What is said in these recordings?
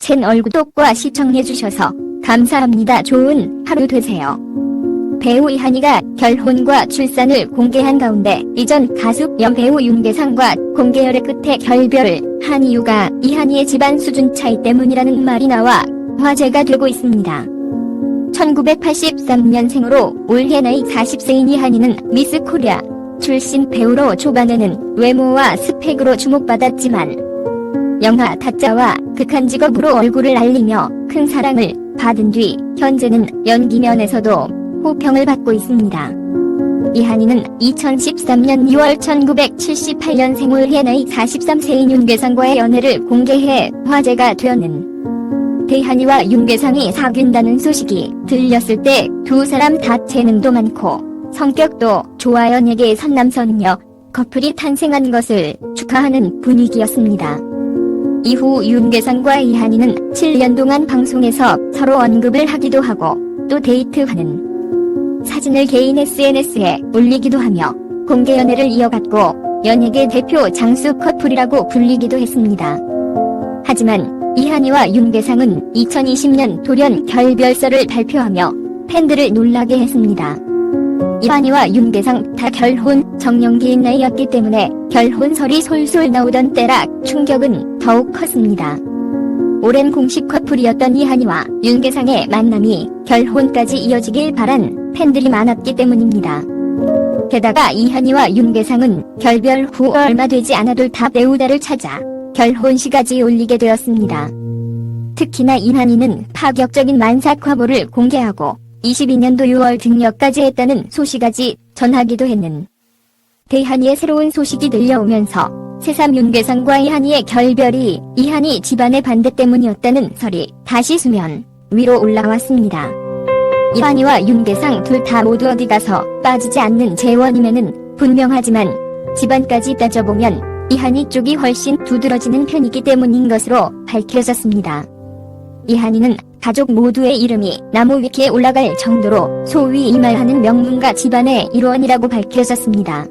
채널 구독과 시청해주셔서 감사합니다. 좋은 하루 되세요. 배우 이한이가 결혼과 출산을 공개한 가운데 이전 가수 연배우 윤계상과 공개열애 끝에 결별을 한 이유가 이한이의 집안 수준 차이 때문이라는 말이 나와 화제가 되고 있습니다. 1983년생으로 올해 나이 40세인 이한이는 미스 코리아 출신 배우로 초반에는 외모와 스펙으로 주목받았지만 영화 타짜와 극한 직업으로 얼굴을 알리며 큰 사랑을 받은 뒤 현재는 연기 면에서도 호평을 받고 있습니다. 이한이는 2013년 2월 1978년생 올해 나이 43세인 윤계상과의 연애를 공개해 화제가 되었는데 이한이와 윤계상이 사귄다는 소식이 들렸을 때 두 사람 다 재능도 많고 성격도 좋아 연예계의 선남선녀 커플이 탄생한 것을 축하하는 분위기였습니다. 이후 윤계상과 이한이는 7년 동안 방송에서 서로 언급을 하기도 하고 또 데이트하는 사진을 개인 SNS에 올리기도 하며 공개 연애를 이어갔고 연예계 대표 장수 커플이라고 불리기도 했습니다. 하지만 이한이와 윤계상은 2020년 돌연 결별설을 발표하며 팬들을 놀라게 했습니다. 이한이와 윤계상 다 결혼 정년기인 나이였기 때문에 결혼설이 솔솔 나오던 때라 충격은 더욱 컸습니다. 오랜 공식 커플이었던 이한이와 윤계상의 만남이 결혼까지 이어지길 바란 팬들이 많았기 때문입니다. 게다가 이한이와 윤계상은 결별 후 얼마 되지 않아 둘 다 배우자를 찾아 결혼식까지 올리게 되었습니다. 특히나 이한이는 파격적인 만삭 화보를 공개하고 22년도 6월 등력까지 했다는 소식까지 전하기도 했는데 이한이의 새로운 소식이 들려오면서 새삼 윤계상과 이한이의 결별이 이한이 집안의 반대 때문이었다는 설이 다시 수면 위로 올라왔습니다. 이한이와 윤계상 둘 다 모두 어디 가서 빠지지 않는 재원임에는 분명하지만 집안까지 따져보면 이한이 쪽이 훨씬 두드러지는 편이기 때문인 것으로 밝혀졌습니다. 이한이는 가족 모두의 이름이 나무 위키에 올라갈 정도로 소위 이말하는 명문가 집안의 일원이라고 밝혀졌습니다.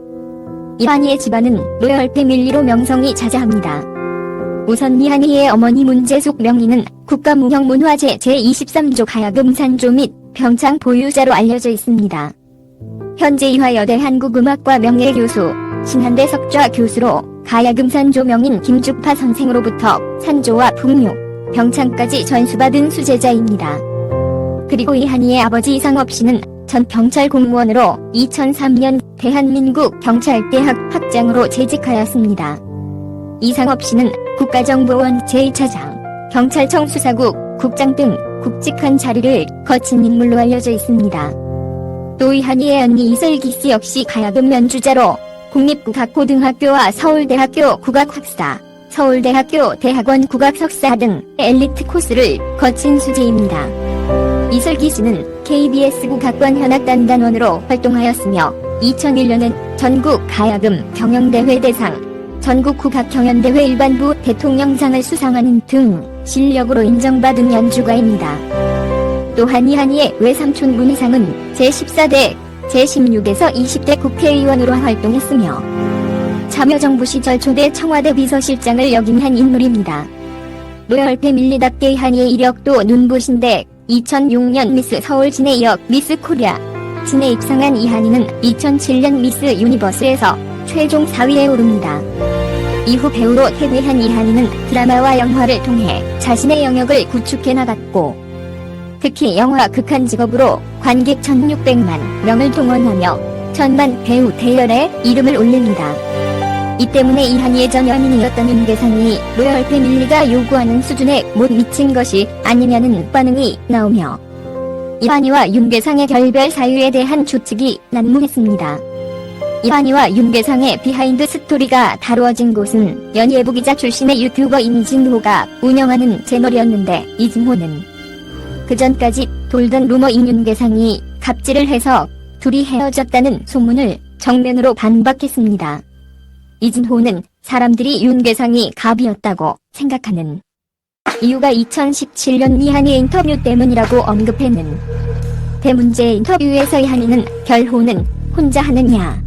이한이의 집안은 로열 패밀리로 명성이 자자합니다. 우선 이한이의 어머니 문재숙 명의는 국가무형문화재 제23조 가야금산조 및 병창 보유자로 알려져 있습니다. 현재 이화여대 한국음악과 명예교수, 신한대 석좌 교수로 가야금산조 명인 김죽파 선생으로부터 산조와 풍류, 병창까지 전수받은 수제자입니다. 그리고 이한이의 아버지 이상업 씨는 전 경찰 공무원으로 2003년 대한민국 경찰대학 학장으로 재직하였습니다. 이상업 씨는 국가정보원 제2차장, 경찰청 수사국 국장 등 굵직한 자리를 거친 인물로 알려져 있습니다. 또 이한이의 언니 이슬기 씨 역시 가야금 연주자로 국립국악고등학교와 서울대학교 국악학사, 서울대학교 대학원 국악석사 등 엘리트 코스를 거친 수재입니다. 이슬기 씨는 KBS 국악관 현악단단원으로 활동하였으며 2001년엔 전국 가야금 경연대회 대상, 전국 국악경연대회 일반부 대통령상을 수상하는 등 실력으로 인정받은 연주가입니다. 또한 이한이의 외삼촌 문희상은 제14대, 제16에서 20대 국회의원으로 활동했으며 참여정부 시절 초대 청와대 비서실장을 역임한 인물입니다. 로열 패밀리답게 이한이의 이력도 눈부신데 2006년 미스 서울 진에 이어 미스 코리아 진에 입상한 이한이는 2007년 미스 유니버스에서 최종 4위에 오릅니다. 이후 배우로 데뷔한 이한이는 드라마와 영화를 통해 자신의 영역을 구축해 나갔고 특히 영화 극한 직업으로 관객 1600만 명을 동원하며 천만 배우 대열에 이름을 올립니다. 이 때문에 이한이의 전 연인이었던 윤계상이 로열 패밀리가 요구하는 수준에 못 미친 것이 아니냐는 반응이 나오며 이한이와 윤계상의 결별 사유에 대한 추측이 난무했습니다. 이한이와 윤계상의 비하인드 스토리가 다루어진 곳은 연예부 기자 출신의 유튜버인 이진호가 운영하는 채널이었는데 이진호는 그전까지 돌던 루머인 윤계상이 갑질을 해서 둘이 헤어졌다는 소문을 정면으로 반박했습니다. 이진호는 사람들이 윤계상이 갑이었다고 생각하는 이유가 2017년 이한이의 인터뷰 때문이라고 언급했는 대문제 인터뷰에서 이한이는 결혼은 혼자 하느냐,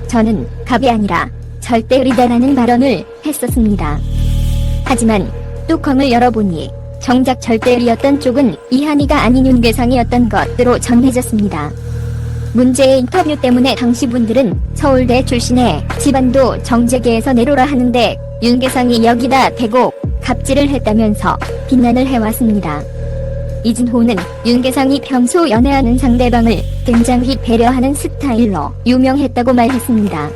저는 갑이 아니라 절대 의리다라는 발언을 했었습니다. 하지만 뚜껑을 열어보니 정작 절대리였던 쪽은 이한이가 아닌 윤계상이었던 것으로 전해졌습니다. 문제의 인터뷰 때문에 당시 분들은 서울대 출신의 집안도 정재계에서 내로라 하는데 윤계상이 여기다 대고 갑질을 했다면서 비난을 해왔습니다. 이진호는 윤계상이 평소 연애하는 상대방을 굉장히 배려하는 스타일로 유명했다고 말했습니다.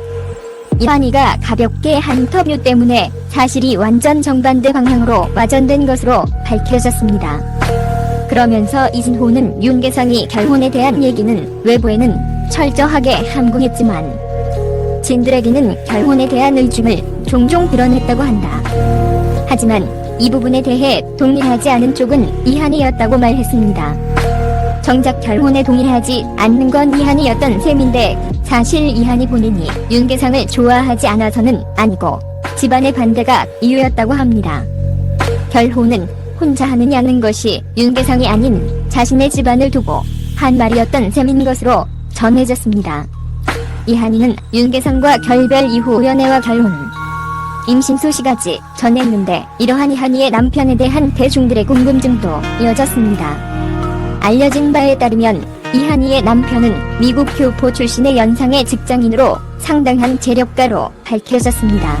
이한이가 가볍게 한 인터뷰 때문에 사실이 완전 정반대 방향으로 와전된 것으로 밝혀졌습니다. 그러면서 이진호는 윤계상이 결혼에 대한 얘기는 외부에는 철저하게 함구했지만 진들에게는 결혼에 대한 의중을 종종 드러냈다고 한다. 하지만 이 부분에 대해 동의하지 않은 쪽은 이한이였다고 말했습니다. 정작 결혼에 동의하지 않는 건 이한이였던 셈인데 사실 이한이 본인이 윤계상을 좋아하지 않아서는 아니고 집안의 반대가 이유였다고 합니다. 결혼은 혼자 하느냐는 것이 윤계상이 아닌 자신의 집안을 두고 한 말이었던 셈인 것으로 전해졌습니다. 이한이는 윤계상과 결별 이후 연애와 결혼, 임신 소식까지 전했는데 이러한 이한이의 남편에 대한 대중들의 궁금증도 이어졌습니다. 알려진 바에 따르면 이한이의 남편은 미국 교포 출신의 연상의 직장인으로 상당한 재력가로 밝혀졌습니다.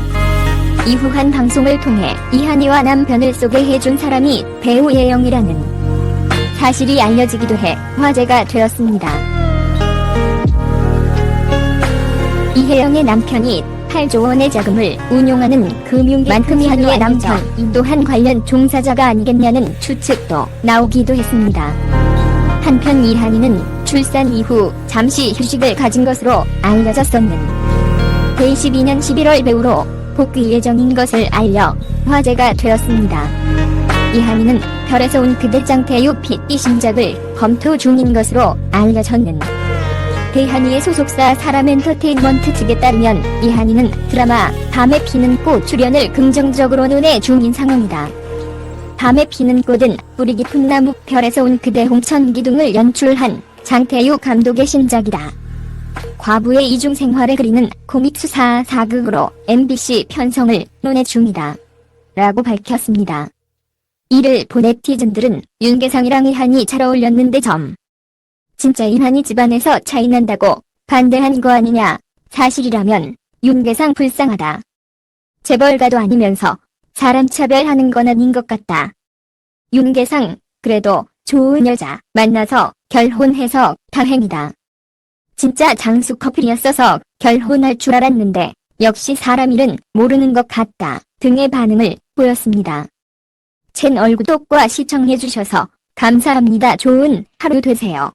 이후 한 방송을 통해 이한이와 남편을 소개해준 사람이 배우 예영이라는 사실이 알려지기도 해 화제가 되었습니다. 이혜영의 남편이 8조 원의 자금을 운용하는 금융만큼 이한이의 남편 또한 관련 종사자가 아니겠냐는 추측도 나오기도 했습니다. 한편 이한이는 출산 이후 잠시 휴식을 가진 것으로 알려졌었는 2022년 11월 배우로 복귀 예정인 것을 알려 화제가 되었습니다. 이한이는 별에서 온 그대 장태유 PD 신작을 검토 중인 것으로 알려졌는 대한이의 소속사 사람엔터테인먼트 측에 따르면 이한이는 드라마 밤에 피는 꽃 출연을 긍정적으로 논의 중인 상황이다. 밤에 피는 꽃은 뿌리 깊은 나무 별에서 온 그대 홍천기 등을 연출한 장태유 감독의 신작이다. 과부의 이중 생활을 그리는 코믹 수사 사극으로 MBC 편성을 논의 중이다. 라고 밝혔습니다. 이를 본 네티즌들은 윤계상이랑 이한이 잘 어울렸는데 진짜 이한이 집안에서 차이 난다고 반대한 거 아니냐. 사실이라면 윤계상 불쌍하다. 재벌가도 아니면서 사람 차별하는 건 아닌 것 같다. 윤계상 그래도 좋은 여자 만나서 결혼해서 다행이다. 진짜 장수 커플이었어서 결혼할 줄 알았는데 역시 사람 일은 모르는 것 같다 등의 반응을 보였습니다. 채널 구독과 시청해주셔서 감사합니다. 좋은 하루 되세요.